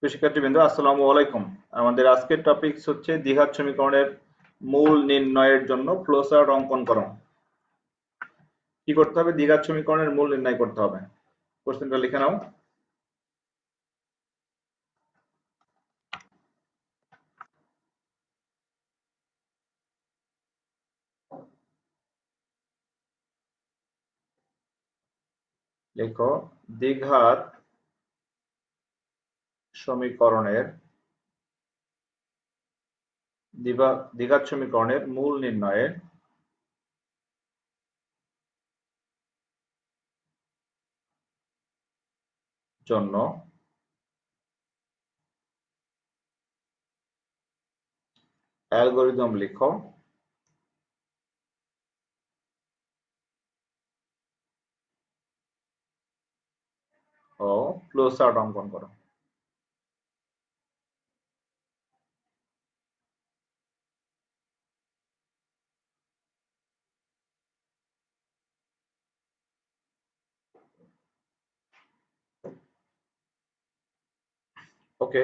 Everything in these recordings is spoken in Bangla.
প্রিয় শিক্ষার্থীবৃন্দ, আসসালামু আলাইকুম। আমাদের আজকের টপিকস হচ্ছে দ্বিঘাত সমীকরণের মূল নির্ণয়ের জন্য ফ্লোচার্ট অঙ্কন করো। কি করতে হবে? দ্বিঘাত সমীকরণের মূল নির্ণয় করতে হবে। কোশ্চেনটা লিখে নাও। লেখো দ্বিঘাত সমীকরণের দ্বিঘাত সমীকরণের মূল নির্ণয়ের জন্য অ্যালগরিদম লিখো ও ফ্লোচার্ট অঙ্কন করো। ওকে,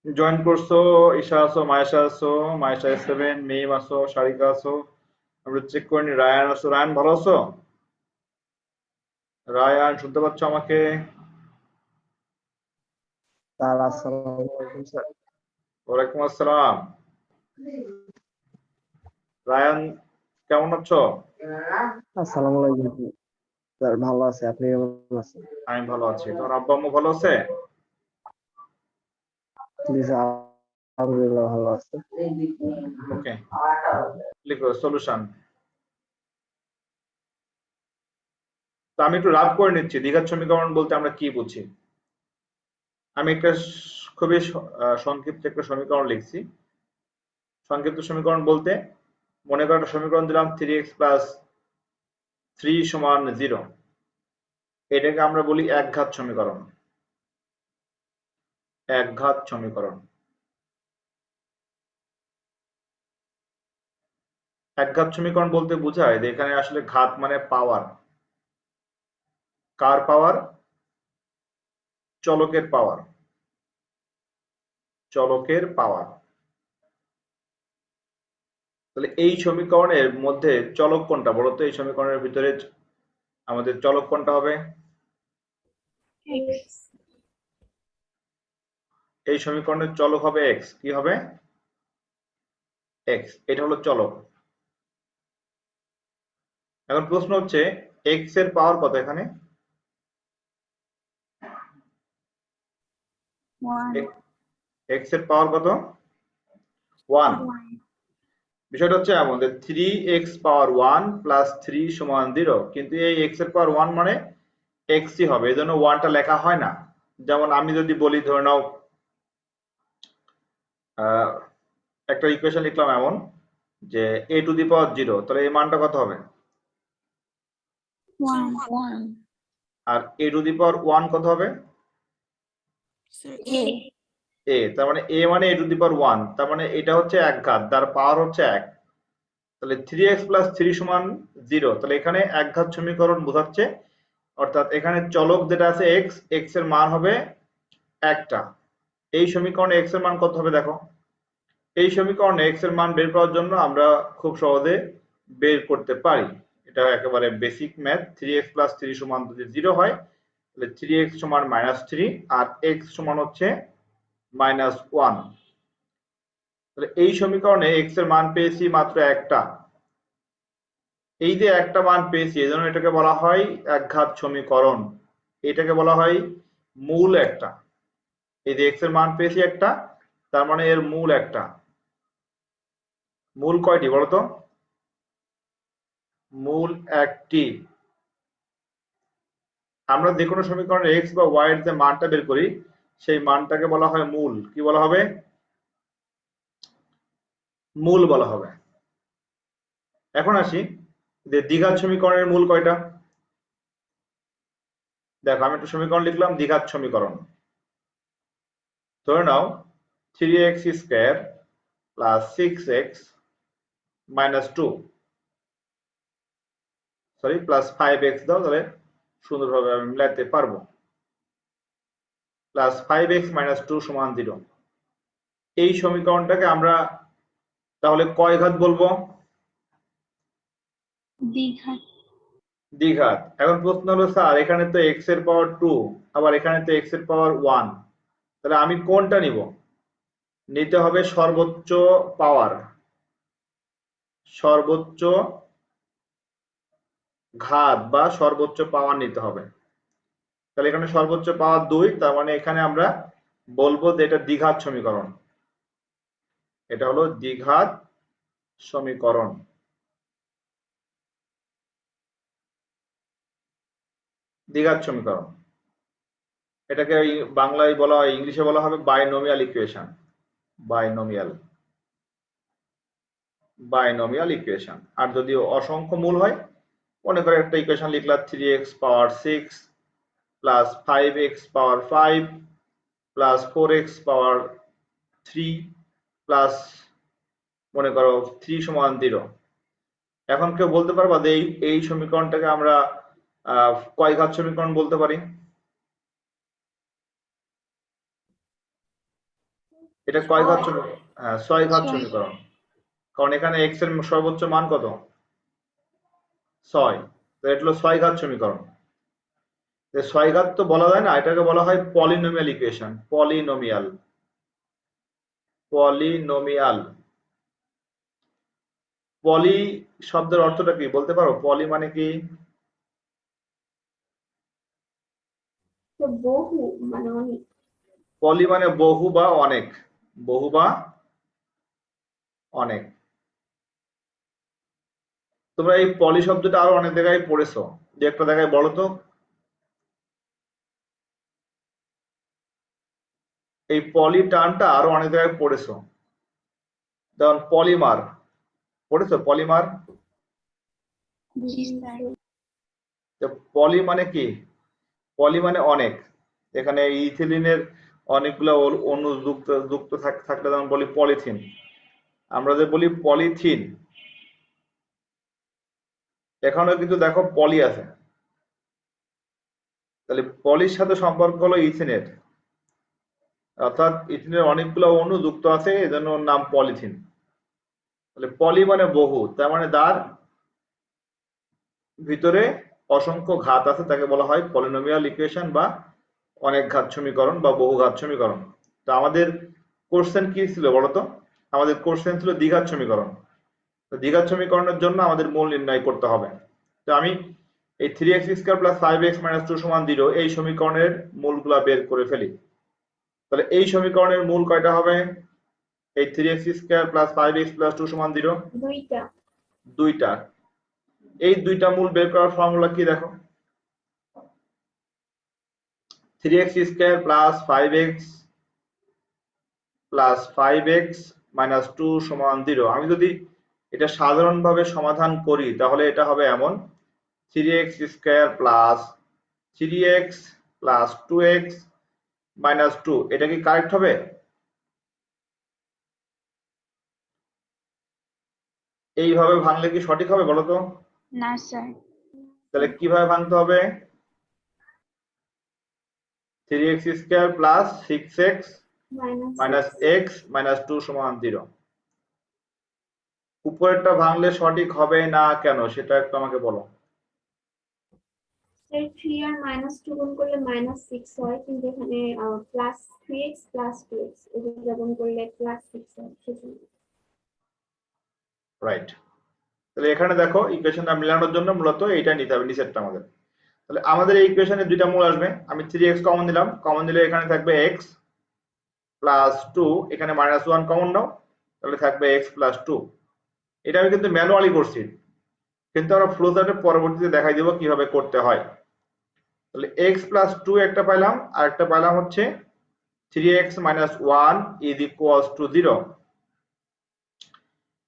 জয়েন করছো। ঈশা আছো, মায়েশা আছো, মায়েশা S7, মিম আছো, সারিকা আছো। আমরা চেক করে নি। রায়ান আছো। রায়ান ভালো আছো? রায়ান শুনতে পাচ্ছ আমাকে? স্যার আসসালামু আলাইকুম স্যার। ওয়ালাইকুম আসসালাম। রায়ান কেমন আছো? আসসালামু আলাইকুম স্যার, ভালো আছে, আপনি কেমন আছেন? আমি ভালো আছি। তোমার আব্বা আম্মু ভালো আছে? জি স্যার, আলহামদুলিল্লাহ ভালো আছে। ওকে, লিখো সলিউশন। তো আমি একটু রাফ করে নিচ্ছি দ্বিঘাত সমীকরণ বলতে আমরা কি বুঝি। আমি একটা খুবই সংক্ষিপ্ত একটা সমীকরণ লিখছি। সংক্ষিপ্ত সমীকরণ বলতে মনে করো একটা সমীকরণ দিলাম 3x প্লাস 3 সমান 0। এটাকে আমরা বলি একঘাত সমীকরণ। একঘাত সমীকরণ। একঘাত সমীকরণ বলতে বোঝায় যে এখানে আসলে ঘাত মানে পাওয়ার। কার পাওয়ার? চলকের পাওয়ার। চলকের পাওয়ার। তাহলে এই সমীকরণের মধ্যে চলক কোনটা বলো তো? এই সমীকরণের ভিতরে আমাদের চলক কোনটা হবে? এই সমীকরণের চলক হবে এক্স। কি হবে? এক্স। এটা হলো চলক। এখন প্রশ্ন হচ্ছে এক্স এর পাওয়ার কত এখানে? এক্স এর পাওয়ার কত? 1। বিষয়টা হচ্ছে আমাদের 3x পাওয়ার 1 প্লাস 3 সমান 0, কিন্তু এই x এর পাওয়ার 1 মানে x ই হবে, এজন্য 1টা লেখা হয় না। যেমন আমি যদি বলি, ধরে নাও একটা ইকুয়েশন লিখলাম এমন যে a টু দি পাওয়ার 0, তাহলে এই মানটা কত হবে? 1 আর a টু দি পাওয়ার 1 কত হবে? a a। তার মানে a মানে a টু দি পাওয়ার 1, তার মানে এটা হচ্ছে একঘাত, তার পাওয়ার হচ্ছে 1। তাহলে 3x প্লাস 3 সমান 0, তাহলে এখানে একঘাত সমীকরণ বোঝাচ্ছে। অর্থাৎ এখানে চলক যেটা আছে x, x এর মান হবে একটা। এই সমীকরণে x এর মান কত হবে দেখো। এই সমীকরণে x এর মান বের করার জন্য আমরা খুব সহজে বের করতে পারি। এটা একেবারে বেসিক ম্যাথ। 3x প্লাস 3 সমান যদি 0 হয়, তাহলে 3x সমান -3 আর x সমান হচ্ছে -1। তাহলে এই সমীকরণে x এর মান পেয়েছি মাত্র একটা। এই যে একটা মান পেয়েছি, এজন্য এটাকে বলা হয় একঘাত সমীকরণ। এটাকে বলা হয় মূল একটা। এই যে x এর মান পেয়েছি একটা, তার মানে এর মূল একটা। মূল কয়টি বলতো? মূল একটি। আমরা যে কোনো সমীকরণে x বা y এর যে মানটা বের করি, সেই মানটাকে বলা হয় মূল। কি বলা হবে? মূল বলা হবে। এখন আসি যে দ্বিঘাত সমীকরণের মূল কয়টা। দেখো, আমি একটা সমীকরণ লিখলাম দ্বিঘাত সমীকরণ। ধরে নাও 3x square plus 6x minus 2, sorry plus 5x দাও, তাহলে সুন্দরভাবে আমি মিলাতে পারবো। প্লাস 5x মাইনাস 2 সমান 0। এই সমীকরণটাকে আমরা তাহলে কয় ঘাত বলবো? দ্বিঘাত। দ্বিঘাত। এখন প্রশ্ন হলো স্যার এখানে তো x এর পাওয়ার 2 আবার এখানে তো x এর পাওয়ার 1, তাহলে আমি কোনটা নিব? নিতে হবে সর্বোচ্চ পাওয়ার, সর্বোচ্চ ঘাত বা সর্বোচ্চ পাওয়ার নিতে হবে। তাহলে এখানে সর্বোচ্চ পাওয়ার 2, তার মানে এখানে আমরা বলবো যে এটা দ্বিঘাত সমীকরণ। এটা হলো দ্বিঘাত সমীকরণ। দ্বিঘাত সমীকরণ এটাকে বাংলায় বলা হয়, ইংলিশে বলা হবে binomial equation. Binomial binomial equation. আর যদি অসংখ্য মূল হয়, মনে করে একটা ইকুয়েশন লিখলা 3x power 6 plus 5x power 5 plus 4x power 3 plus মনে করো 3 সমান 0। এখন কেউ বলতে পারবা যে এই সমীকরণটাকে আমরা কয় ঘাত সমীকরণ বলতে পারি? এটা কয় ঘাত সমীকরণ? হ্যাঁ, 6 ঘাত সমীকরণ। কারণ এখানে x এর সর্বোচ্চ মান কত? 6। তো এটা হলো 6 ঘাত সমীকরণ। 6 ঘাত তো বলা যায় না, এটাকে বলা হয় পলিনোমিয়াল ইকুয়েশন। পলিনোমিয়াল পলিনোমিয়াল পলি শব্দের অর্থটা কি বলতে পারো? পলি মানে কি? বহু মানে অনেক। পলি মানে বহু বা অনেক, বহু বা অনেক। তোমরা এই পলি শব্দটা আরো অনেক জায়গায় পড়েছো, যে একটা জায়গায় বলো তো। এই পলি টার্মটা আরো অনেক জায়গায় পড়েছো, যেমন পলিমার পড়েছো, পলিমার। জি স্যার। পলি মানে কি? পলি মানে অনেক। এখানে ইথিলিনের অনেকগুলো অণু যুক্ত যুক্ত থাকলে যেমন বলি পলিথিন। আমরা যে বলি পলিথিন, এখানেও কিন্তু দেখো পলি আছে। তাহলে পলির সাথে সম্পর্ক হলো ইথিনের, অর্থাৎ ইথিনের অনেকগুলো অণু যুক্ত আছে, এজন্য ওর নাম পলিথিন। তাহলে পলি মানে বহু, তার মানে যার ভিতরে অসংখ্য ঘাত আছে তাকে বলা হয় পলিনোমিয়াল ইকুয়েশন বা অনেক ঘাত সমীকরণ বা বহু ঘাত সমীকরণ। তো আমাদের কোশ্চেন কি ছিল বলতো? আমাদের কোশ্চেন ছিল দ্বিঘাত সমীকরণ। তো দ্বিঘাত সমীকরণের জন্য আমাদের মূল নির্ণয় করতে হবে। তো আমি এই 3x² প্লাস 5x মাইনাস 2 সমান 0 এই সমীকরণের মূলগুলা বের করে ফেলি। তাহলে এই সমীকরণের মূল কয়টা হবে? এই 3x² প্লাস 5x প্লাস 2 সমান 0 দুইটা। দুইটা। এই দুইটা মূল বের করার ফর্মুলা কি দেখো? 3x² plus 5x plus 5x minus 2 সমান 0। আমি যদি এটা সাধারণভাবে সমাধান করি তাহলে এটা হবে এমন: 3x² plus 3x plus 2x minus 2। এটা কি কারেক্ট হবে? এইভাবে ভাঙলে কি সঠিক হবে বলো তো? না স্যার। তাহলে কিভাবে ভাঙতে হবে? 3x² plus 6x minus x minus 2 সমান 0। উপরেরটা ভাঙলে সঠিক হবে না কেন সেটা একটু আমাকে বলো। স্যার 3 আর -2 গুণ করলে -6 হয়, কিন্তু এখানে প্লাস 3x প্লাস 2x এটা গুণ করলে প্লাস 6 হয় সেজন্য। রাইট। তাহলে এখানে দেখো ইকুয়েশনটা মেলানোর জন্য মূলত এইটা নিতে হবে, নিচেরটা আমাদের। তাহলে আমাদের এই ইকুয়েশনে দুইটা মূল আসবে। আমি 3x কমন দিলাম, কমন দিলে এখানে থাকবে x প্লাস 2, এখানে -1 কমন নাও, তাহলে থাকবে x প্লাস 2। এটা আমি কিন্তু ম্যানুয়ালি করছি, কিন্তু আমরা ফ্লো চার্টে পরবর্তীতে দেখাই দেব কিভাবে করতে হয়। তাহলে x প্লাস 2 একটা পাইলাম, আর একটা পাইলাম হচ্ছে 3x minus 1 is equals two 0।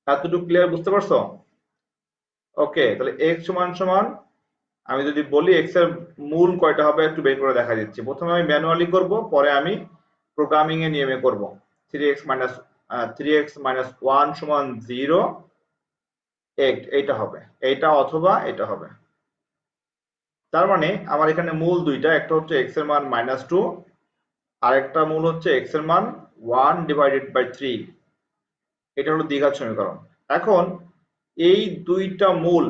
এতটুকু ক্লিয়ার, বুঝতে পারছো? ওকে, তাহলে x সমান সমান আমি যদি বলি x এর মূল কয়টা হবে একটু বের করে দেখা দিচ্ছি। প্রথমে আমি ম্যানুয়ালি করব, পরে আমি প্রোগ্রামিং এ নিয়মে করব। 3x মাইনাস 1 সমান 0, এইটা হবে, এইটা অথবা এটা হবে। তার মানে আমার এখানে মূল দুইটা, একটা হচ্ছে x এর মান -2 আরেকটা মূল হচ্ছে x এর মান 1/3। এটা হলো দ্বিঘাত সমীকরণ। এখন এই দুইটা মূল,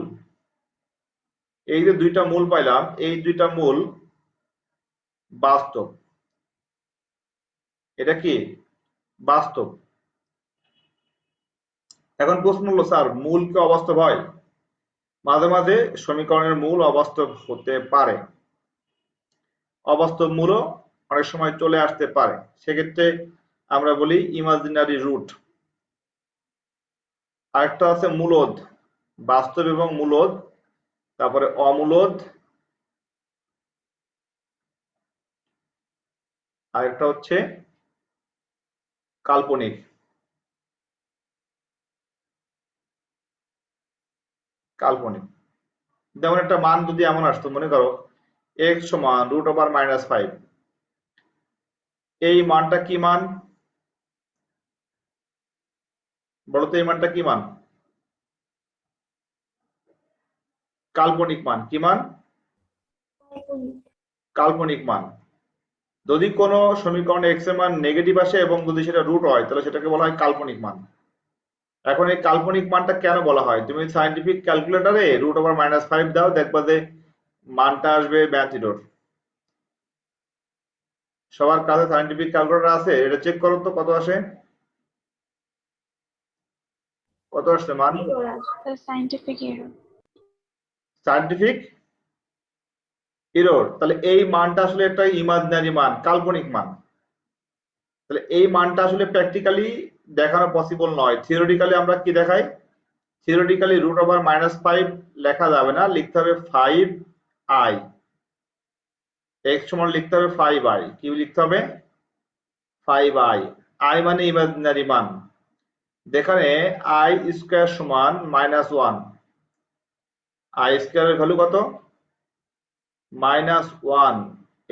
এই যে দুইটা মূল পাইলাম, এই দুইটা মূল বাস্তব। এটা কি বাস্তব? এখন প্রশ্ন হলো, স্যার মূল কি অবাস্তব হয়? মাঝে মাঝে সমীকরণের মূল অবাস্তব হতে পারে, অবাস্তব মূলও অনেক সময় চলে আসতে পারে। সেক্ষেত্রে আমরা বলি ইমাজিনারি রুট। আরেকটা আছে মূলদ, বাস্তব এবং মূলদ, তারপরে অমূলদ, আরেকটা হচ্ছে কাল্পনিক। কাল্পনিক যেমন একটা মান যদি এমন আসতো, মনে করো x সমান √5, এই মানটা কি মান বলতো? এই মানটা কি মান? কাল্পনিক মান। কি মান? কাল্পনিক মান। যদি কোনো সমীকরণে x এর মান নেগেটিভ আসে এবং যদি সেটা রুট হয়, তাহলে সেটাকে বলা হয় কাল্পনিক মান। এখন এই কাল্পনিক মানটা কেন বলা হয়? তুমি সায়েন্টিফিক ক্যালকুলেটরে √5 দাও, দেখবা যে মানটা আসবে 82। সবার কাছে সায়েন্টিফিক ক্যালকুলেটর আছে? এটা চেক করো তো কত আসে। কত আসছে মান? Scientific error. Scientific error. তাহলে এই মানটা আসলে একটা ইমাজিনারি মান, কাল্পনিক মান। তাহলে এই মানটা আসলে প্র্যাকটিক্যালি দেখানো পসিবল নয়। থিওরিটিক্যালি আমরা কি দেখাই? থিওরিটিক্যালি √5 লেখা যাবে না, লিখতে হবে 5i। x সমান লিখতে হবে 5i। কি লিখতে হবে? 5i। i মানে ইমাজিনারি মান। যেখানে i স্কয়ার সমান -1, i স্কয়ারের ভ্যালু কত? -1।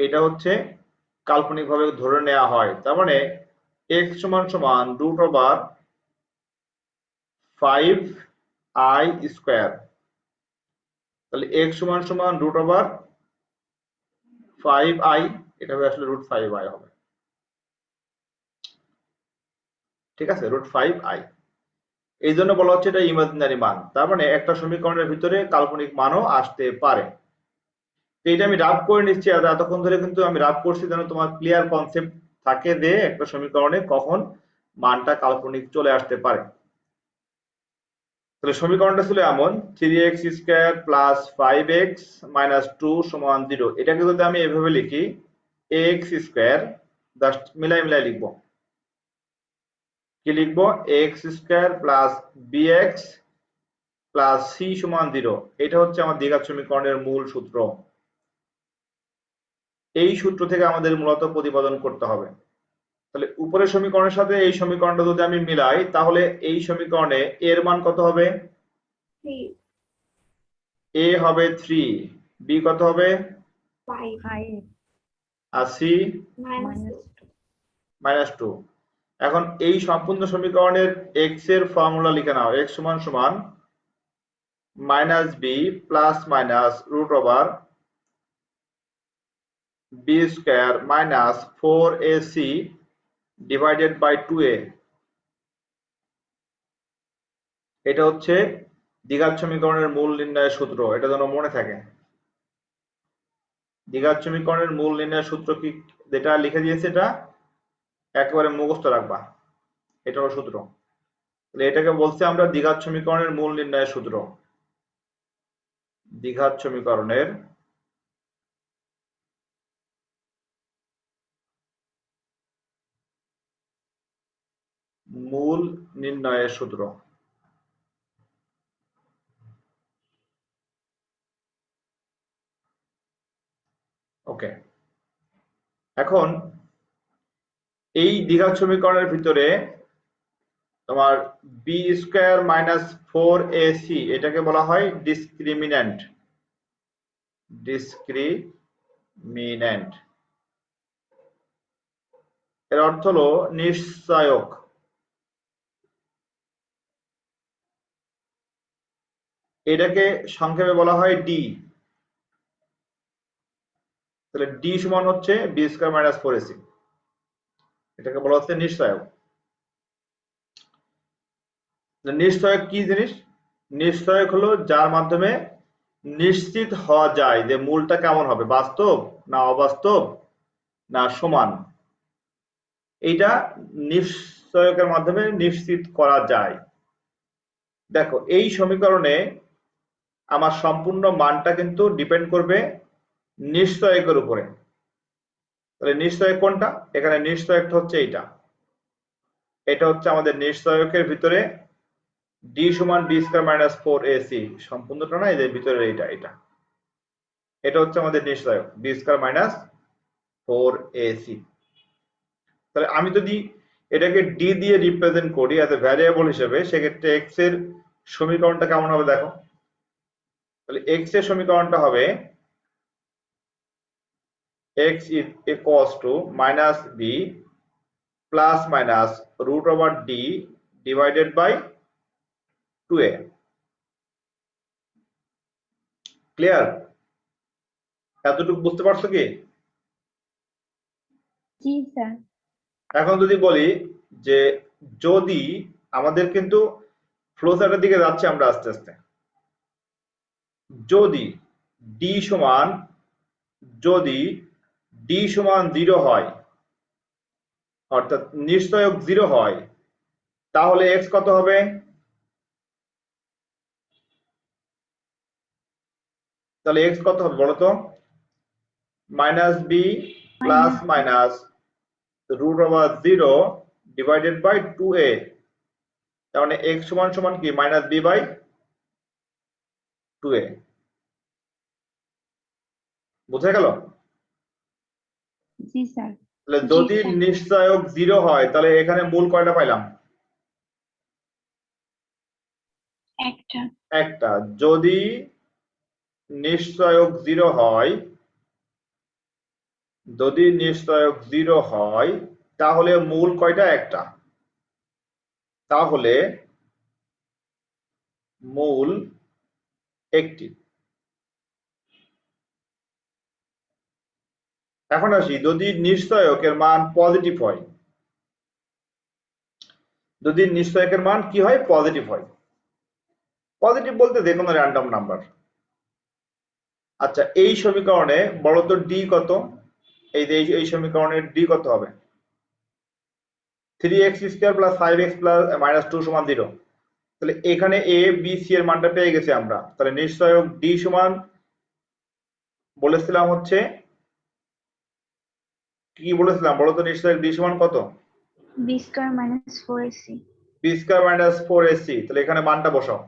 এটা হচ্ছে কাল্পনিকভাবে ধরে নেওয়া হয়। তার মানে x সমান √5i স্কয়ার। তাহলে x সমান √5i, এটা হবে আসলে √5i হবে। ঠিক আছে, √5i। এই জন্য বলা হচ্ছে এটা ইমাজিনারি মান। তার মানে একটা সমীকরণের ভিতরে কাল্পনিক মানও আসতে পারে। তো এটা আমি রাফ করে নিচ্ছি, আর এতক্ষণ ধরে কিন্তু আমি রাফ করছি যেন তোমার ক্লিয়ার কনসেপ্ট থাকে যে একটা সমীকরণে কখন মানটা কাল্পনিক চলে আসতে পারে। তাহলে সমীকরণটা ছিল এমন, 3x square plus 5x minus 2 সমান 0। এটাকে যদি আমি এভাবে লিখি, ax স্কয়ার, জাস্ট মিলাই মিলাই লিখবো। কি লিখবো? x square plus bx plus c সমান 0। এটা হচ্ছে আমার দ্বিঘাত সমীকরণের মূল সূত্র। এই সূত্র থেকে আমাদের মূলত প্রতিপাদন করতে হবে। তাহলে উপরের সমীকরণের সাথে এই সমীকরণটা যদি আমি মিলাই, তাহলে এই সমীকরণে এর মান কত হবে? a হবে 3, b কত হবে? 5 আর c -2। -2। এখন এই সম্পূর্ণ সমীকরণের x এর ফর্মুলা লিখে নাও। x সমান সমান -b plus minus √b square minus 4ac divided by 2a। এটা হচ্ছে দ্বিঘাত সমীকরণের মূল নির্ণয়ের সূত্র। এটা যেন মনে থাকে। দ্বিঘাত সমীকরণের মূল নির্ণয়ের সূত্র কি যেটা লিখে দিয়েছে, এটা একেবারে মুখস্থ রাখবা। এটা হলো সূত্র। তাহলে এটাকে বলছি আমরা দ্বিঘাত সমীকরণের মূল নির্ণয়ের সূত্র। দ্বিঘাত সমীকরণের মূল নির্ণয়ের সূত্র। ওকে, এখন এই দ্বিঘাত সমীকরণের ভিতরে তোমার বি স্কয়ার মাইনাস 4ac এটাকে বলা হয় ডিসক্রিমিন্যান্ট। ডিসক্রিমিন্যান্ট এর অর্থ হলো নিশ্চয়ক। এটাকে সংক্ষেপে বলা হয় ডি। তাহলে ডি সমান হচ্ছে বি স্কয়ার মাইনাস 4ac। এটাকে বলা হচ্ছে নিশ্চয়ক। নিশ্চয়ক কি জিনিস? নিশ্চয়ক হলো যার মাধ্যমে নিশ্চিত হওয়া যায় যে মূলটা কেমন হবে, বাস্তব না অবাস্তব না সমান। এইটা নিশ্চয়কের মাধ্যমে নিশ্চিত করা যায়। দেখো এই সমীকরণে আমার সম্পূর্ণ মানটা কিন্তু ডিপেন্ড করবে নিশ্চয়কের উপরে। তাহলে নিশ্চয়ক কোনটা? এখানে নিশ্চয়কটা হচ্ছে এইটা। এটা হচ্ছে আমাদের নিশ্চয়কের ভিতরে d সমান d স্কয়ার মাইনাস 4ac, সম্পূর্ণটা না, এদের ভিতরে এইটা এটা এটা হচ্ছে আমাদের নিশ্চয়ক d স্কয়ার মাইনাস 4ac। তাহলে আমি যদি এটাকে d দিয়ে রিপ্রেজেন্ট করি অ্যাজ এ ভ্যারিয়েবল হিসেবে, সেক্ষেত্রে x এর সমীকরণটা কেমন হবে দেখো। তাহলে x এর সমীকরণটা হবে x is equals to minus b plus minus root over d divided by 2a। Clear? এতটুকু বুঝতে পারছো কি? জি স্যার। এখন যদি বলি যে যদি আমাদের কিন্তু ফ্লো চার্টের দিকে যাচ্ছে আমরা আস্তে আস্তে, যদি d সমান 0 হয়, অর্থাৎ নিশ্চয়ক 0 হয়, তাহলে x কত হবে? তাহলে x কত হবে বলো তো? Minus b plus minus root over 0 divided by 2a। তার মানে x সমান সমান কি? Minus b by 2a। বুঝা গেল? জি স্যার। তাহলে জি যদি স্যার। নিশ্চয়ক 0 হয় তাহলে এখানে মূল কয়টা পাইলাম? একটা। একটা। যদি নিশ্চয়ক 0 হয়, যদি নিশ্চয়ক 0 হয় তাহলে মূল কয়টা? একটা। তাহলে মূল একটি। এখন আসি যদি নিশ্চয়কের মান পজিটিভ হয়, যদি নিশ্চয়কের মান কি হয়? পজিটিভ হয়। পজিটিভ বলতে যে কোনো র্যান্ডম নাম্বার। আচ্ছা এই সমীকরণে বলো তো ডি কত? এই যে এই সমীকরণের ডি কত হবে? 3x square plus 5x plus minus 2 সমান 0। তাহলে এখানে এ বি সি এর মানটা পেয়ে গেছি আমরা। তাহলে নিশ্চয়ক ডি সমান বলেছিলাম হচ্ছে কি বলেছিলাম বলো তো? নিশ্চয়ক ডি সমান কত? b square minus 4ac। B square minus 4ac। তাহলে এখানে মানটা বসাও।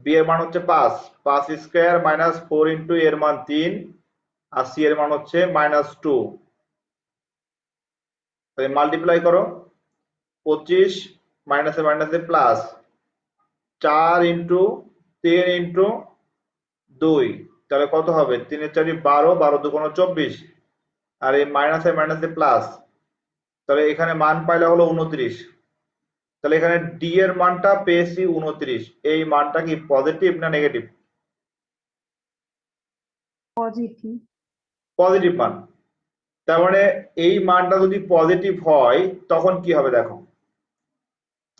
বি এর মান হচ্ছে 5, 5 স্কয়ার মাইনাস 4 ইন্টু এর মান 3, আর সি এর মান হচ্ছে মাইনাস 2। তাহলে মাল্টিপ্লাই করো, 25 মাইনাসে মাইনাসে প্লাস 4 ইন্টু 3 ইন্টু 2, তাহলে কত হবে? 3 এর 4 12, 12 দুগুণ 24, আর এই মাইনাসে মাইনাসে প্লাস, তাহলে এখানে মান পাইলা হলো 29। তাহলে এখানে ডি এর মানটা পেয়েছি 29। এই মানটা কি পজিটিভ না নেগেটিভ? পজিটিভ। পজিটিভ মান। তার মানে এই মানটা যদি পজিটিভ হয় তখন কি হবে দেখো।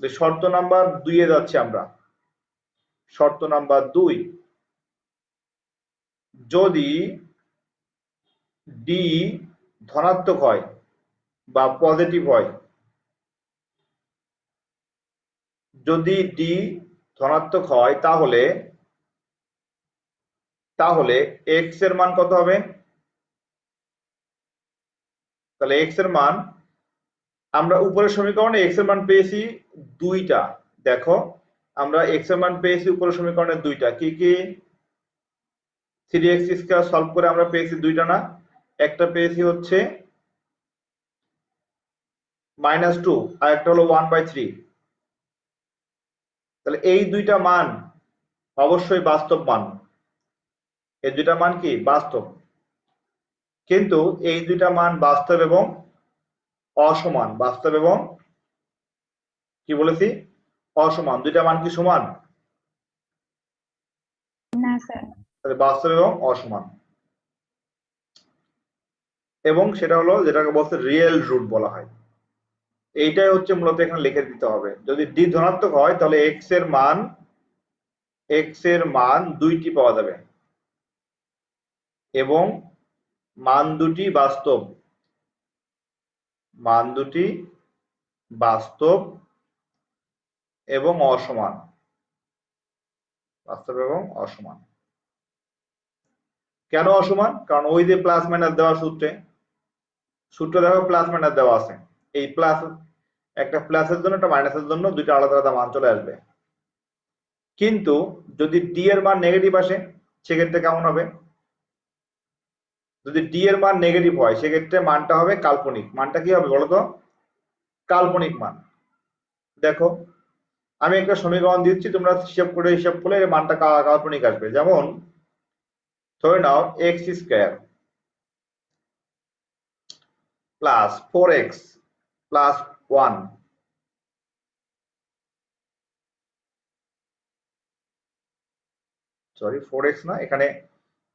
শর্ত নাম্বার 2 এ যাচ্ছি আমরা। শর্ত নাম্বার 2, যদি ডি ধনাত্মক হয় বা পজিটিভ হয়, যদি ডি ধনাত্মক হয় তাহলে তাহলে এক্স এর মান কত হবে? তাহলে এক্স এর মান আমরা উপরের সমীকরণে এক্স এর মান পেয়েছি দুইটা। দেখো আমরা এক্স এর মান পেয়েছি উপরের সমীকরণে দুইটা। কি কি? 3x স্কয়ার সলভ করে আমরা পেয়েছি দুইটা না? একটা পেয়েছি হচ্ছে -2 আর একটা হলো 1/3। তাহলে এই দুইটা মান অবশ্যই বাস্তব মান। এই দুইটা মান কি? বাস্তব। কিন্তু এই দুইটা মান বাস্তব এবং অসমান। বাস্তব এবং কি বলেছি? অসমান। দুইটা মান কি সমান? না স্যার। তাহলে বাস্তব এবং অসমান। এবং সেটা হলো যেটাকে বলতে রিয়েল রুট বলা হয়। এইটাই হচ্ছে মূলত এখানে লিখে দিতে হবে। যদি ডি ধনাত্মক হয় তাহলে এক্স এর মান 2টি পাওয়া যাবে এবং মান দুটি বাস্তব এবং অসমান। কেন অসমান? কারণ ওই যে প্লাস মাইনাস দেওয়া সূত্র দেখো প্লাস মাইনাস দেওয়া আছে। এই প্লাস একটা প্লাসের জন্য একটা মাইনাসের জন্য দুইটা আলাদা আলাদা মান চলে আসবে। কিন্তু যদি ডি এর মান নেগেটিভ আসে সেক্ষেত্রে কেমন হবে? যদি ডি এর মান নেগেটিভ হয় সেক্ষেত্রে মানটা হবে কাল্পনিক। মানটা কি হবে বলো তো? কাল্পনিক মান। দেখো আমি একটা সমীকরণ দিচ্ছি, তোমরা হিসাব করলে এর মানটা কাল্পনিক আসবে। যেমন ধরে নাও X square plus 4x plus 1 sorry 4x না, এখানে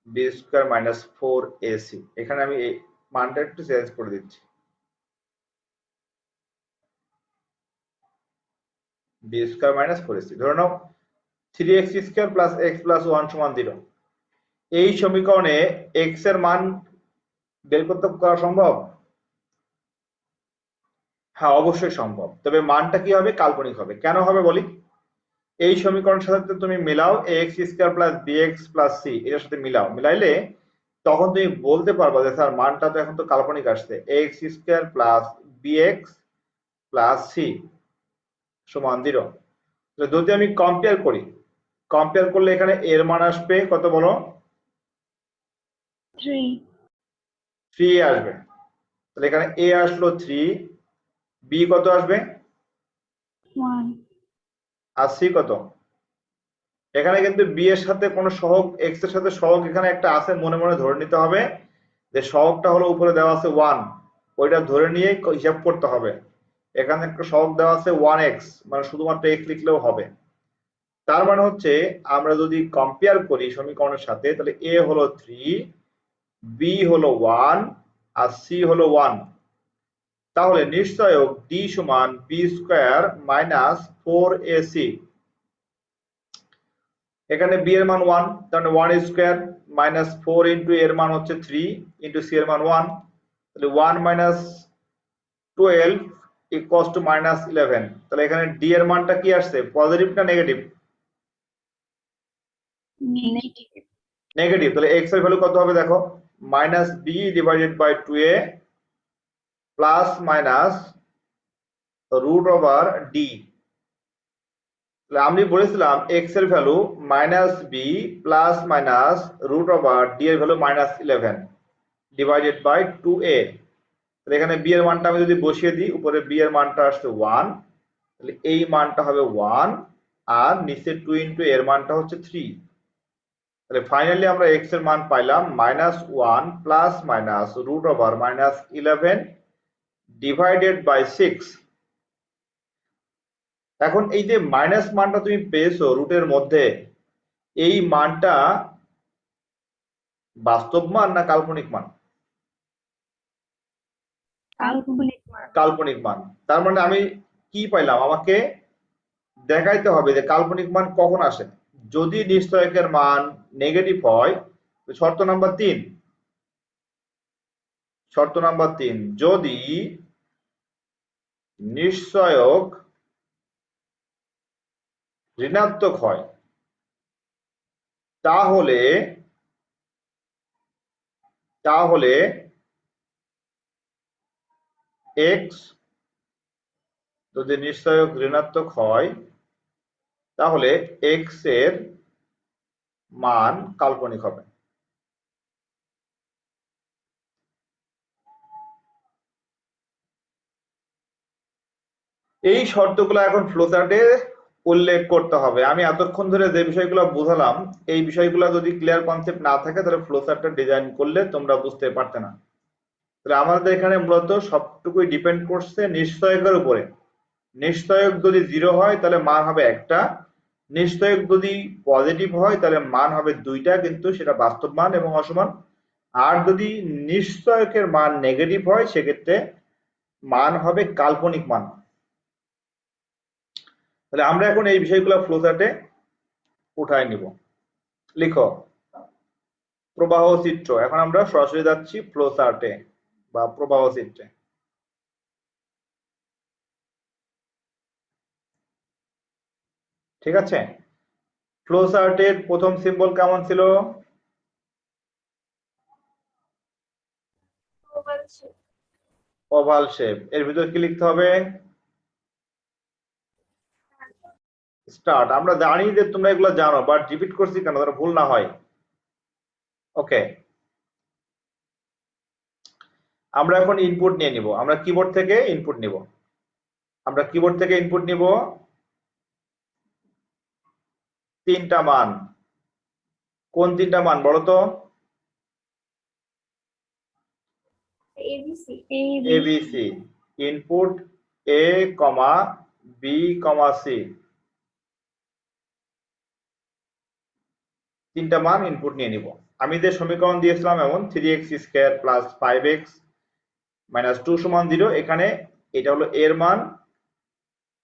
বি স্কয়ার মাইনাস 4ac। এখানে আমি এই মানটা একটু চেঞ্জ করে দিচ্ছি, বি স্কয়ার মাইনাস 4ac। ধরে নাও 3x square plus x plus 1 সমান 0। এই সমীকরণে x এর মান বের করতে করা সম্ভব? হ্যাঁ অবশ্যই সম্ভব, তবে মানটা কি হবে? কাল্পনিক হবে। কেন হবে বলি? এই সমীকরণের সাথে তুমি মিলাও ax square plus bx plus c, এটার সাথে মিলাইলে তখন তুমি বলতে পারবা যে স্যার মানটা তো এখন তো কাল্পনিক আসছে, ax square plus bx plus c সমান 0। যদি আমি কম্পেয়ার করলে এখানে এর মান আসবে কত বলো? 3 আসবে। তাহলে এখানে a আসলো 3, b কত আসবে? 1, আর c কত? এখানে কিন্তু b এর সাথে কোনো সহগ, x এর সাথে সহগ এখানে একটা আছে, মনে মনে ধরে নিতে হবে যে সহগটা হলো উপরে দেওয়া আছে 1, ওইটা ধরে নিয়ে হিসাব করতে হবে। এখানে একটা সহগ দেওয়া আছে 1x, মানে শুধুমাত্র x লিখলেও হবে। তার মানে হচ্ছে আমরা যদি কম্পেয়ার করি সমীকরণের সাথে, তাহলে a হলো 3, b হলো 1 আর c হলো 1। তাহলে নিশ্চয়ক d সমান b স্কয়ার মাইনাস 4ac। এখানে b এর মান 1, তাহলে 1 স্কয়ার মাইনাস 4 ইনটু এর মান হচ্ছে 3 ইনটু c এর মান 1, তাহলে 1 মাইনাস 12 ইকুয়ালস টু মাইনাস 11। তাহলে এখানে d এর মানটা কি আসছে? পজিটিভ না নেগেটিভ? negative, negative. তাহলে x এর ভ্যালু কত হবে দেখো? Minus b divided by 2a plus minus root over d। তাহলে আমি বলেছিলাম x এর value minus b plus minus root over d এর value minus 11 divided by 2a। তাহলে এখানে b এর মানটা আমি যদি বসিয়ে দিই, উপরে b এর মানটা আসছে 1, তাহলে এই মানটা হবে 1 আর নিচে 2 ইনটু এর মানটা হচ্ছে 3। তাহলে ফাইনালি আমরা x এর মান পাইলাম minus 1 plus minus root over minus 11 divided by 6। এখন এই যে মাইনাস মানটা তুমি পেয়েছো রুটের মধ্যে, এই মানটা বাস্তব মান না কাল্পনিক মান? কাল্পনিক মান। তার মানে আমি কি পাইলাম? আমাকে দেখাইতে হবে যে কাল্পনিক মান কখন আসে। যদি নিশ্চয়কের মান নেগেটিভ হয়, শর্ত নাম্বার 3, যদি নিশ্চয়ক ঋণাত্মক হয় তাহলে x, যদি নিশ্চয়ক ঋণাত্মক হয় তাহলে x এর মান কাল্পনিক হবে। এই শর্তগুলো এখন ফ্লোচার্টে উল্লেখ করতে হবে। আমি এতক্ষণ ধরে যে বিষয়গুলো বোঝালাম, এই বিষয়গুলো যদি ক্লিয়ার কনসেপ্ট না থাকে তাহলে ফ্লোচার্টটা ডিজাইন করলে তোমরা বুঝতে পারতে না। তাহলে আমাদের এখানে মূলত সবটুকুই ডিপেন্ড করছে নিশ্চয়কের উপরে। নিশ্চয়ক যদি 0 হয় তাহলে মান হবে একটা, নিশ্চয়ক যদি পজিটিভ হয় তাহলে মান হবে 2টা, কিন্তু সেটা বাস্তব মান এবং অসমান। আর যদি নিশ্চয়কের মান নেগেটিভ হয় সেক্ষেত্রে মান হবে কাল্পনিক মান। তাহলে আমরা এখন এই বিষয়গুলো ফ্লো চার্টে উঠায় নিব। লিখো প্রবাহ চিত্র। এখন আমরা সরাসরি যাচ্ছি ফ্লো চার্টে বা প্রবাহ চিত্রে। ঠিক আছে, ফ্লো চার্টের প্রথম সিম্বল কেমন ছিল? Oval shape. Oval shape. এর ভিতর কি লিখতে হবে? স্টার্ট। আমরা জানি যে তোমরা এগুলো জানো, বাট রিপিট করছি কেন, তারা ভুল না হয়। ওকে, আমরা এখন ইনপুট নিয়ে নিব। আমরা কিবোর্ড থেকে ইনপুট নিব। আমরা কিবোর্ড থেকে ইনপুট নিব তিনটা মান। কোন তিনটা মান বলো তো? ABC. A B ABC. Input A comma B comma C, তিনটা মান ইনপুট নিয়ে নিব। আমি যে সমীকরণ দিয়েছিলাম এমন 3x square plus 5x minus 2 সমান 0, এখানে এটা হলো এর মান,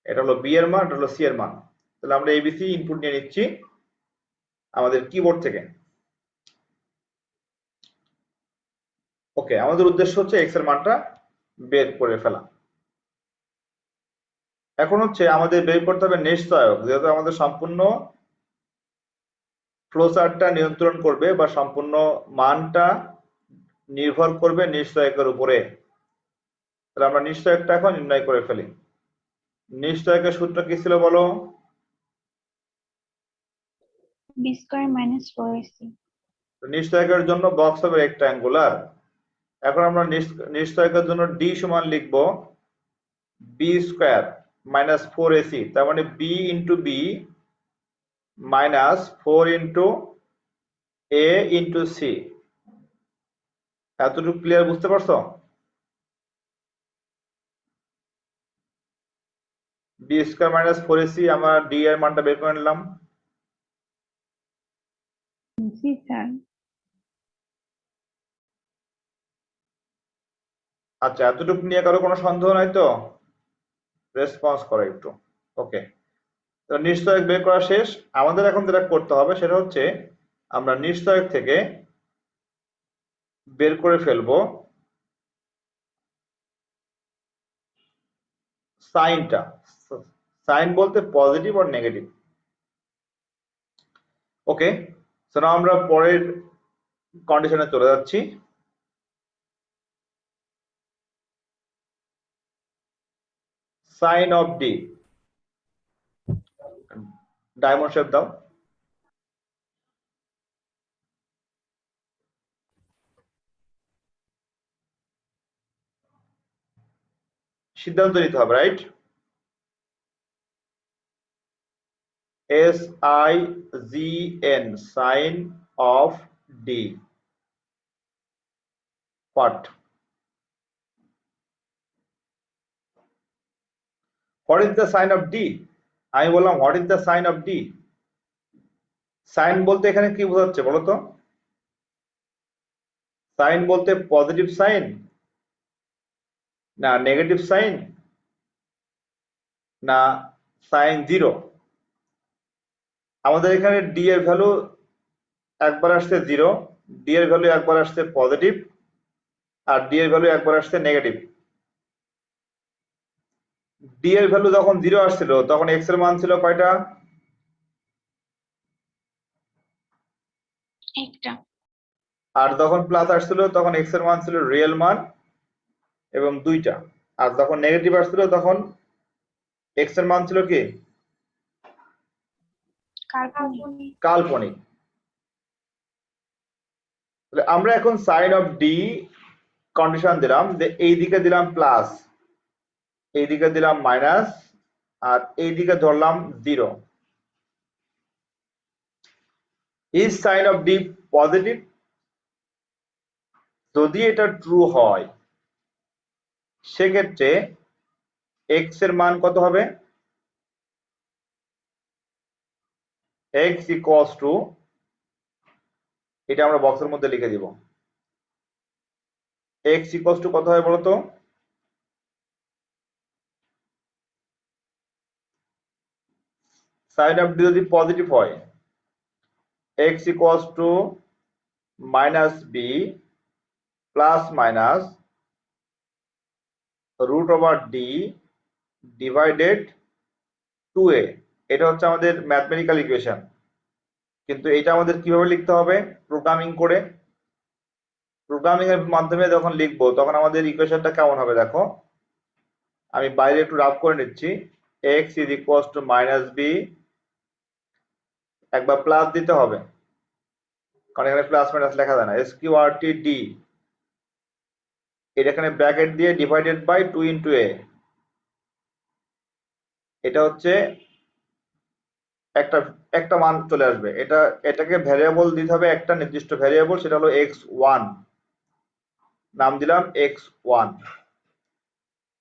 এটা হলো বি এর মান, এটা হলো সি এর মান। তাহলে আমরা এবিসি ইনপুট নিয়ে নিচ্ছি আমাদের কিবোর্ড থেকে। ওকে, আমাদের উদ্দেশ্য হচ্ছে এক্স এর মানটা বের করে ফেলা। এখন হচ্ছে আমাদের বের করতে হবে নিশ্চয়ক, যেহেতু আমাদের সম্পূর্ণ ফ্লোচার্টটা নিয়ন্ত্রণ করবে বা সম্পূর্ণ মানটা নির্ভর করবে নিশ্চয়কের উপরে। তাহলে আমরা নিশ্চয়কটা এখন নির্ণয় করে ফেলি। নিশ্চয়কের সূত্র কি ছিল বলো? B square minus 4AC. নিশ্চয়কের জন্য বক্স হবে রেক্ট্যাঙ্গুলার। এখন আমরা নিশ্চয়কের জন্য ডি সমান লিখব বি স্কয়ার মাইনাস 4ac, তার মানে B into B minus 4 into A into C. এতটুকু ক্লিয়ার, বুঝতে পারছো? বি স্কয়ার মাইনাস 4ac, আমরা ডি এর মানটা বের করে নিলাম। জি স্যার। আচ্ছা, এতটুকু নিয়ে কারো কোনো সন্দেহ নাই তো? রেসপন্স করো একটু। ওকে, তো নিশ্চয়ক বের করা শেষ। আমাদের এখন যেটা করতে হবে সেটা হচ্ছে আমরা নিশ্চয়ক থেকে বের করে ফেলবো সাইনটা। সাইন বলতে পজিটিভ আর নেগেটিভ। ওকে, সো নাও আমরা পরের কন্ডিশনে চলে যাচ্ছি। Sign of D, diamond shape দাও। সিদ্ধান্ত নিতে হবে, right? SIGN, sign of D. What? What is the sign of D? আমি বললাম what is the sign of D. Sign বলতে এখানে কি বোঝাচ্ছে বলো তো? সাইন বলতে পজিটিভ সাইন, না নেগেটিভ সাইন, না সাইন জিরো? আমাদের এখানে ডি এর ভ্যালু একবার আসছে জিরো, ডি এর ভ্যালু একবার আসছে পজিটিভ, আর ডি এর ভ্যালু একবার আসছে নেগেটিভ। ডি এর ভ্যালু যখন জিরো আসছিল তখন এক্স এর মান ছিল কয়টা? একটা। আর যখন প্লাস আসছিল তখন এক্স এর মান ছিল রিয়েল মান এবং দুইটা। আর যখন নেগেটিভ আসছিল তখন এক্স এর মান ছিল কি? কাল্পনিক। কাল্পনিক। তাহলে আমরা এখন সাইন অফ ডি কন্ডিশন দিলাম যে এই দিকে দিলাম প্লাস, এই দিকে দিলাম মাইনাস, আর এই দিকে ধরলাম zero. Is sign of D positive? যদি এটা ট্রু হয় সেক্ষেত্রে এক্স এর মান কত হবে? এক্স ইকুয়ালস টু, এটা আমরা বক্সের মধ্যে লিখে দিব। এক্স ইকুয়ালস টু কত হয় বলতো? সাইন অফ ডি যদি পজিটিভ হয়, x equals to minus B plus minus root over D divided 2a, এটা হচ্ছে আমাদের ম্যাথমেটিক্যাল ইকুয়েশন। কিন্তু এটা আমাদের কিভাবে লিখতে হবে? প্রোগ্রামিং করে। প্রোগ্রামিং এর মাধ্যমে যখন লিখবো তখন আমাদের ইকুয়েশনটা কেমন হবে দেখো, আমি বাইরে একটু রাফ করে নিচ্ছি। x is equals to minus B, একবার প্লাস দিতে হবে কারণ এখানে প্লাস মাইনাস লেখা যায় না, S Q R T D, এটা এখানে ব্র্যাকেট দিয়ে ডিভাইডেড বাই 2 ইন্টু এ, এটা হচ্ছে একটা একটা মান চলে আসবে। এটাকে ভ্যারিয়েবল দিতে হবে, একটা নির্দিষ্ট ভ্যারিয়েবল, সেটা হলো x1, নাম দিলাম x1।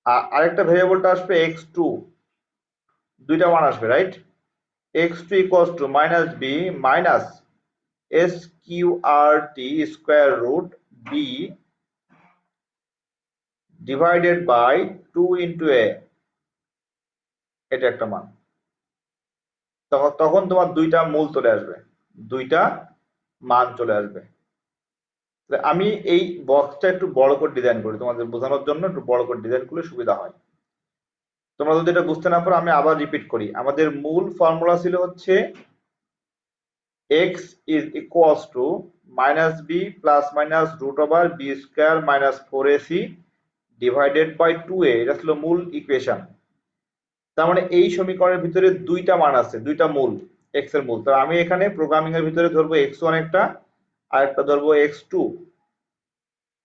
আর আরেকটা ভ্যারিয়েবলটা আসবে x2, দুইটা মান আসবে, right? x2 equals to minus B minus S Q R T square root B divided by 2 into A, এটা একটা মান। তখন তোমার দুইটা মূল চলে আসবে, দুইটা মান চলে আসবে। আমি এই বক্সটা একটু বড় করে ডিজাইন করি তোমাদের বোঝানোর জন্য, একটু বড় করে ডিজাইন করলে সুবিধা হয়। তোমরা যদি এটা বুঝতে না পারো আমি আবার রিপিট করি। আমাদের মূল ফর্মুলা ছিল হচ্ছে x is equals to minus b plus minus root over b square minus 4ac divided by 2a, এটা ছিল মূল ইকুয়েশন। তার মানে এই সমীকরণের ভিতরে দুইটা মান আছে, দুইটা মূল, x এর মূল। তো আমি এখানে প্রোগ্রামিং এর ভিতরে ধরবো x1 একটা, আর একটা ধরবো x2।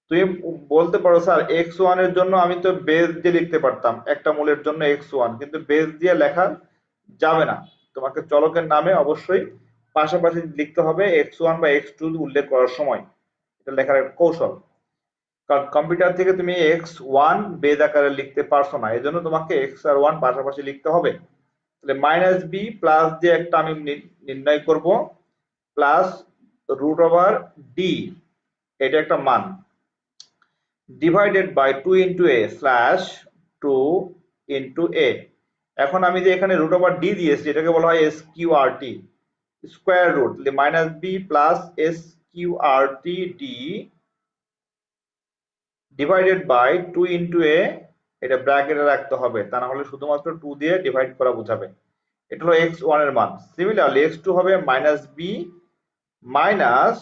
তুমি বলতে পারো স্যার x1 এর জন্য আমি তো বেস দিয়ে লিখতে পারতাম, একটা মূলের জন্য x1, কিন্তু বেস দিয়ে লেখা যাবে না, তোমাকে চলকের নামে অবশ্যই পাশাপাশি লিখতে হবে x1 বা x2 উল্লেখ করার সময়, এটা লেখার একটা কৌশল। কারণ কম্পিউটার থেকে তুমি x1 বেজ আকারে লিখতে পারছো না, এই জন্য তোমাকে x আর 1 পাশাপাশি লিখতে হবে। তাহলে মাইনাস বি প্লাস দিয়ে একটা আমি নির্ণয় করব, প্লাস রুট ওভার ডি, এটা একটা মান, divided by 2 into A slash 2 into A. এখন আমি যে এখানে রুট ওভার ডি দিয়েছি এটাকে বলা হয় S Q R T square root, minus B plus S Q R T D divided by 2 into A, এটা ব্র্যাকেটে রাখতে হবে, তা না হলে শুধুমাত্র 2 দিয়ে ডিভাইড করা বোঝাবে। এটা হলো x1 এর মান। সিমিলারলি x2 হবে minus B minus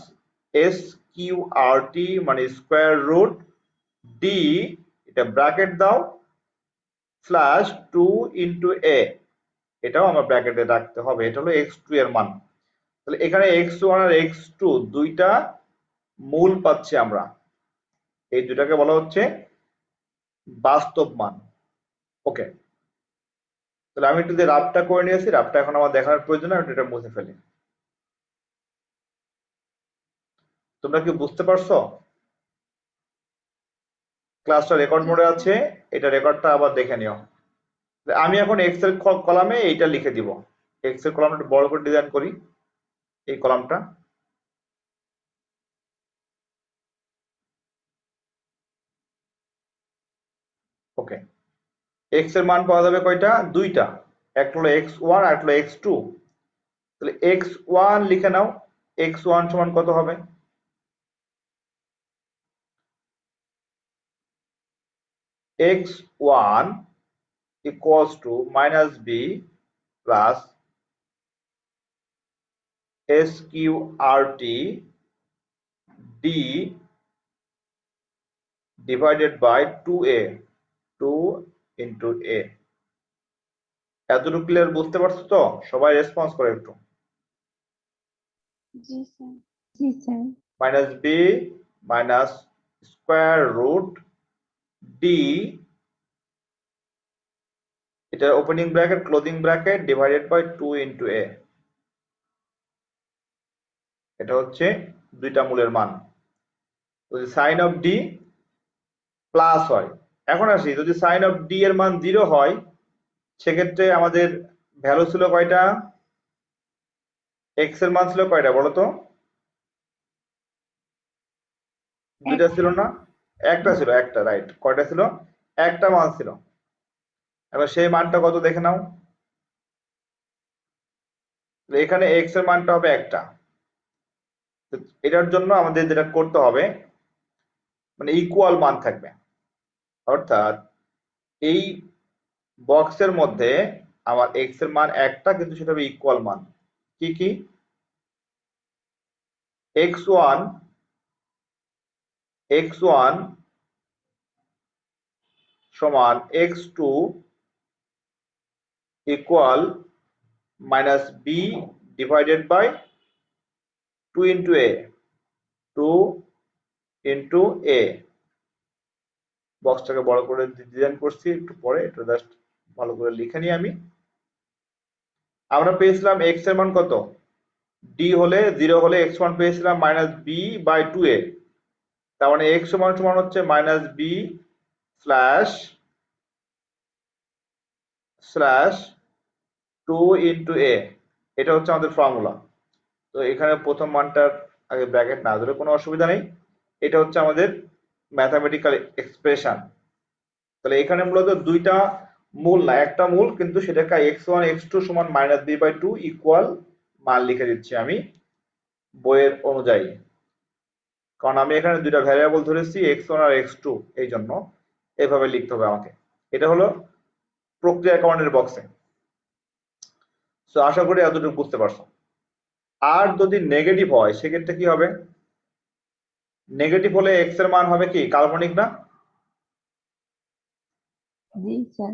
S Q R T মানে স্কোয়ার রুট ডি, এটা ব্র্যাকেট দাও, স্ল্যাশ 2 ইন্টু এ, এটাও আমার ব্র্যাকেটে রাখতে হবে। এটা হলো x2 এর মান। তাহলে এখানে x1 আর x2 দুইটা মূল পাচ্ছি আমরা, এই দুটাকে বলা হচ্ছে বাস্তব মান। ওকে, তাহলে আমি একটু যে রাফটা করে নিয়েছি, রাফটা এখন আমার দেখার প্রয়োজন, আমি এটা মুছে ফেলি। তোমরা কি বুঝতে পারছো? ক্লাসটা রেকর্ড মোডে আছে, এটা রেকর্ডটা আবার দেখে নিও। আমি এখন এক্স এর কলামে এইটা লিখে দিব। এক্স এর কলামটা একটু বড় করে ডিজাইন করি, এই কলামটা। ওকে, এক্স এর মান পাওয়া যাবে কয়টা? দুইটা, একটা হলো x1 আর একটা হলো x2। তাহলে x1 লিখে নাও, x1 সমান কত হবে? x1 equals to minus b plus sqrt d divided by 2a, 2 into a। এতটুকু ক্লিয়ার বুঝতে পারছো তো? সবাই রেসপন্স করে একটু। জি স্যার। জি sir. Minus B minus square root D, এটা opening bracket closing bracket divided by 2 into A, এটা হচ্ছে দুইটা মূলের মান। যদি সাইন অফ ডি প্লাস হয়, এখন আসি যদি সাইন অফ ডি এর মান 0 হয়, সেক্ষেত্রে আমাদের ভ্যালু ছিল কয়টা? এক্স এর মান ছিল কয়টা বলো তো? দুইটা ছিল না? একটা ছিল, একটা, রাইট। কয়টা ছিল? একটা মান ছিল। এবার সেই মানটা কত দেখে নাও। এখানে এক্স এর মানটা হবে একটা। তো এটার জন্য আমাদের যেটা করতে হবে মানে ইকুয়াল মান থাকবে, অর্থাৎ এই বক্সের মধ্যে আমার এক্স এর মান একটা, কিন্তু সেটা হবে ইকুয়াল মান। কি কি? x1 সমান x2 equal minus B divided by 2 into A, 2 into A. বক্সটাকে বড় করে ডিজাইন করছি একটু পরে, এটা জাস্ট ভালো করে লিখে নিই আমি। আমরা পেয়েছিলাম এক্স এর মান কত? ডি হলে 0 হলে x1 পেয়েছিলাম মাইনাস বি বাই 2a। তার মানে x সমান সমান হচ্ছে minus B slash slash 2 into A. এটা হচ্ছে আমাদের ফর্মুলা। তো এখানে প্রথম মানটার আগে ব্র্যাকেট না ধরে কোনো অসুবিধা নেই, এটা হচ্ছে আমাদের ম্যাথামেটিক্যাল এক্সপ্রেশন। তাহলে এখানে মূলত দুইটা মূল না, একটা মূল, কিন্তু সেটাকে x1 x2 সমান মাইনাস বি বাই 2 ইকুয়াল মান লিখে দিচ্ছি আমি বইয়ের অনুযায়ী, কারণ আমি এখানে দুইটা ভ্যারিয়েবল ধরেছি x1 আর x2, এই জন্য এভাবে লিখতে হবে আমাকে। এটা হলো প্রক্রিয়াকরণের বক্সে। সো আশা করি এতটুকু বুঝতে পারছো। আর যদি নেগেটিভ হয় সেক্ষেত্রে কি হবে? নেগেটিভ হলে x এর মান হবে কি কাল্পনিক না? জি স্যার।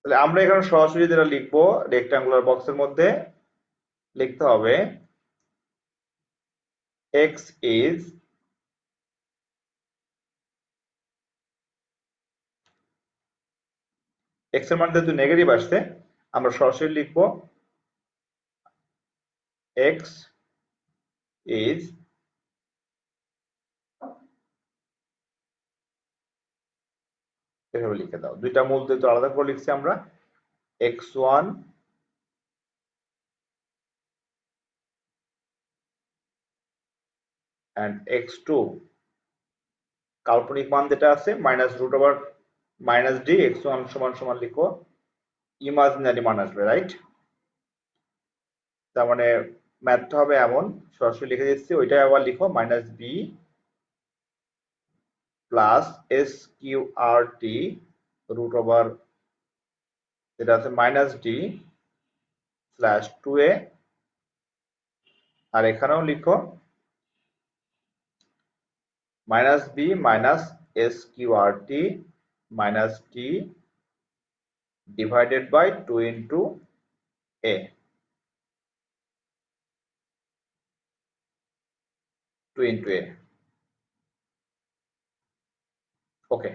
তাহলে আমরা এখানে সরাসরি যেটা লিখবো রেক্টাঙ্গুলার বক্সের মধ্যে লিখতে হবে x is x এর মান যেহেতু নেগেটিভ আসছে আমরা সরাসরি লিখবো x is এভাবে লিখে দাও। দুইটা মূল যেহেতু আলাদা করে লিখছি আমরা, x1 and x2 কাল্পনিক মান যেটা আছে minus root over minus D, x1 সমান সমান লিখো ইমাজিনারি মান আসবে, রাইট? তার মানে ম্যাথটা হবে এমন, সরাসরি লিখে দিচ্ছি, ওইটা আবার লিখো minus B plus S Q R T root over যেটা আছে মাইনাস ডি স্ল্যাশ 2a, আর এখানেও লিখো minus B minus S Q R T minus T divided by 2 into A, 2 into A. Okay,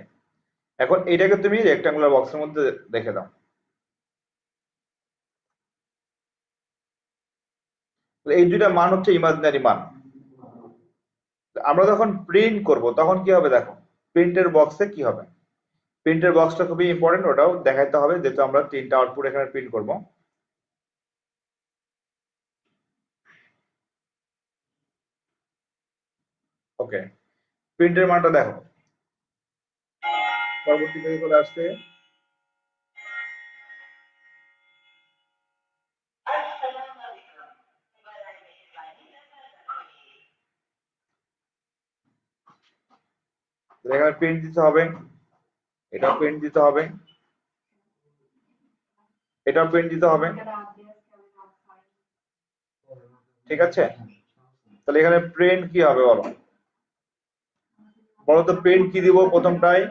এখন এটাকে তুমি রেক্টাঙ্গুলার বক্সের মধ্যে রেখে দাও। এই দুইটা মান হচ্ছে ইমাজিনারি মান। আমরা যখন প্রিন্ট করব তখন কি হবে দেখো, প্রিন্টের বক্সে কি হবে। প্রিন্টের বক্সটা খুবই ইম্পর্টেন্ট, ওটাও দেখাইতে হবে যেহেতু আমরা তিনটা আউটপুট এখানে প্রিন্ট করব। ওকে, প্রিন্টের মানটা দেখো পরবর্তী পেজে চলে আসছে। এখানে প্রিন্ট দিতে হবে, এটা প্রিন্ট দিতে হবে, এটা প্রিন্ট দিতে হবে, ঠিক আছে? তাহলে এখানে প্রিন্ট কি হবে বলো, বলো তো প্রিন্ট কি দিব প্রথমটাই?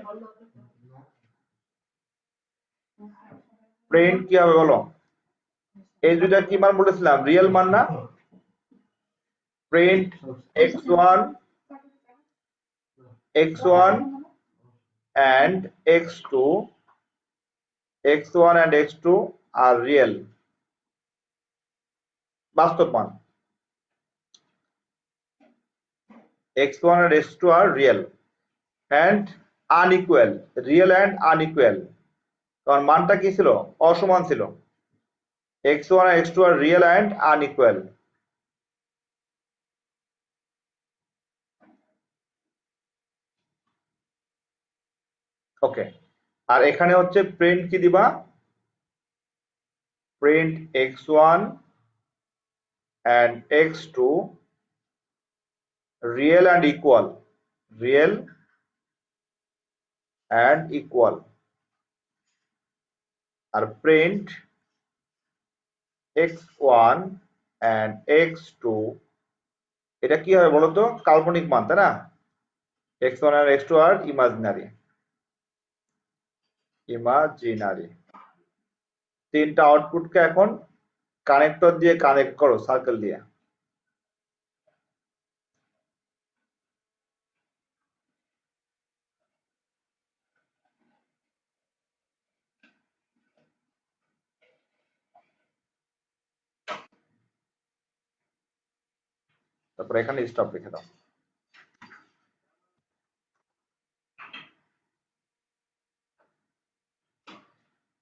প্রিন্ট কি হবে বলো? এই দুইটা কি মান বলেছিলাম, রিয়েল মান না? Print x1 and x2, x1 and x2 are real, বাস্তব মান। x1 and x2 are real and unequal, real and unequal, কারণ মানটা কি ছিল, অসমান ছিল। x1 and x2 are real and unequal। ওকে, আর এখানে হচ্ছে প্রিন্ট কি দিবা, print x1 and x2 real and equal, real and equal, R print x1 and x2 এটা কি হবে বলো তো, কাল্পনিক মান, তাই না? x1 আর x2 আর ইমাজিনারি, তিনটা আউটপুটকে এখন কানেক্টর দিয়ে কানেক্ট করো সার্কেল দিয়ে। তারপরে এখানে স্টপ লিখে দাও।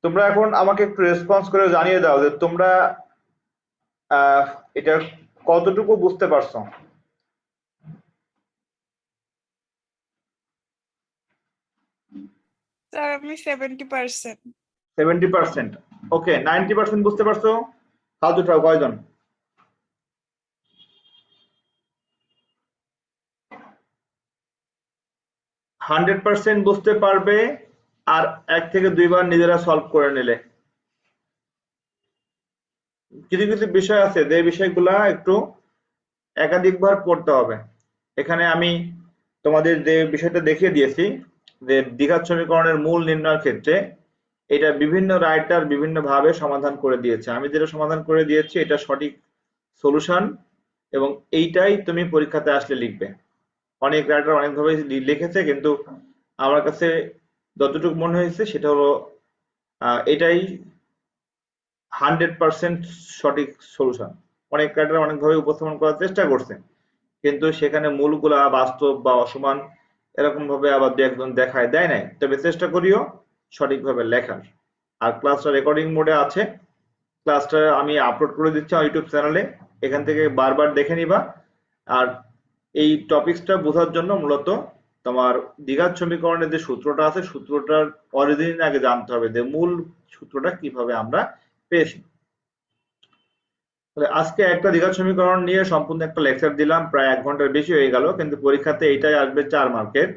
তোমরা এখন আমাকে একটু রেসপন্স করে জানিয়ে দাও যে তোমরা এটা কতটুকু বুঝতে পারছো। স্যার আমি 70%। 70%, ওকে। 90% বুঝতে পারছো? হাত উঠাও, কয়জন? হান্ড্রেড পার্সেন্ট বুঝতে পারবে আর 1 থেকে 2 বার নিজেরা সলভ করে নিলে। কিছু কিছু বিষয় আছে যে বিষয়গুলা একটু একাধিকবার পড়তে হবে। এখানে আমি তোমাদের যে বিষয়টা দেখিয়ে দিয়েছি যে দ্বিঘাত সমীকরণের মূল নির্ণয়ের ক্ষেত্রে এটা বিভিন্ন রাইটার বিভিন্ন ভাবে সমাধান করে দিয়েছে। আমি যেটা সমাধান করে দিয়েছি এটা সঠিক সলিউশন, এবং এইটাই তুমি পরীক্ষাতে আসলে লিখবে। অনেক রাইটার অনেক ভাবে লিখেছে, কিন্তু আমার কাছে যতটুকু মনে হয়েছে সেটা হলো এটাই 100% সঠিক সলিউশন। অনেক রাইটার অনেকভাবে উপস্থাপন করার চেষ্টা করছে, কিন্তু সেখানে মূলগুলা বাস্তব বা অসমান এরকম ভাবে আবার দু একজন দেখায় দেয় নাই। তবে চেষ্টা করিও সঠিকভাবে লেখার। আর ক্লাসটা রেকর্ডিং মোডে আছে, ক্লাসটা আমি আপলোড করে দিচ্ছি আমার ইউটিউব চ্যানেলে, এখান থেকে বারবার দেখে নিবা। আর এই টপিকসটা বোঝার জন্য মূলত তোমার দ্বিঘাত সমীকরণের যে সূত্রটা আছে সূত্রটার অরিজিন আগে জানতে হবে, যে মূল সূত্রটা কিভাবে আমরা পেয়েছি। তাহলে আজকে একটা দ্বিঘাত সমীকরণ নিয়ে সম্পূর্ণ একটা লেকচার দিলাম, প্রায় 1 ঘন্টার বেশি হয়ে গেল, কিন্তু পরীক্ষাতে এটাই আসবে 4 মার্কের।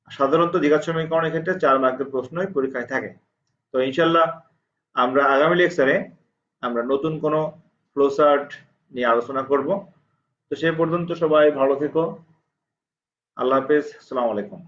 সাধারণত দ্বিঘাত সমীকরণের ক্ষেত্রে 4 মার্কের প্রশ্নই পরীক্ষায় থাকে। তো ইনশাল্লাহ আমরা আগামী লেকচারে আমরা নতুন কোনো ফ্লোচার্ট নিয়ে আলোচনা করব। তো সে পর্যন্ত সবাই ভালো থেকো। আল্লাহ হাফেজ, আসসালামু আলাইকুম।